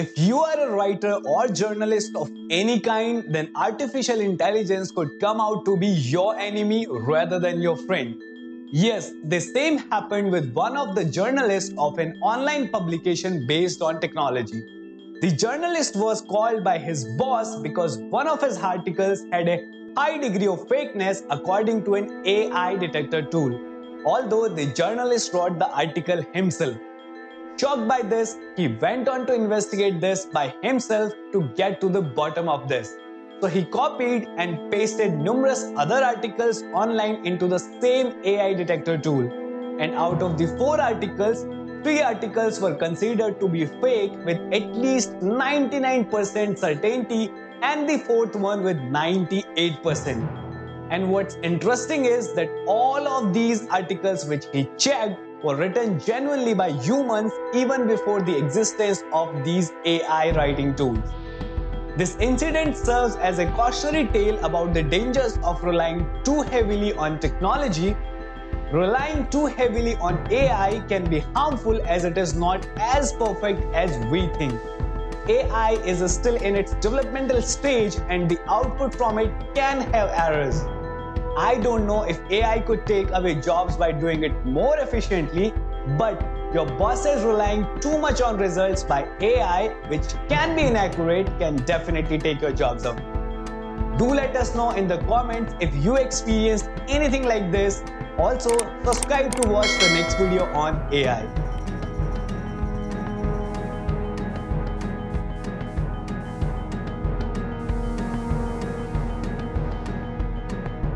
If you are a writer or journalist of any kind, then artificial intelligence could come out to be your enemy rather than your friend. Yes, the same happened with one of the journalists of an online publication based on technology. The journalist was called by his boss because one of his articles had a high degree of fakeness according to an AI detector tool, although the journalist wrote the article himself. Shocked by this, he went on to investigate this by himself to get to the bottom of this. So he copied and pasted numerous other articles online into the same AI detector tool. And out of the 4 articles, 3 articles were considered to be fake with at least 99% certainty, and the 4th one with 98%. And what's interesting is that all of these articles which he checked were written genuinely by humans even before the existence of these AI writing tools. This incident serves as a cautionary tale about the dangers of relying too heavily on technology. Relying too heavily on AI can be harmful as it is not as perfect as we think. AI is still in its developmental stage and the output from it can have errors. I don't know if AI could take away jobs by doing it more efficiently, but your bosses relying too much on results by AI, which can be inaccurate, can definitely take your jobs away. Do let us know in the comments if you experienced anything like this. Also, subscribe to watch the next video on AI.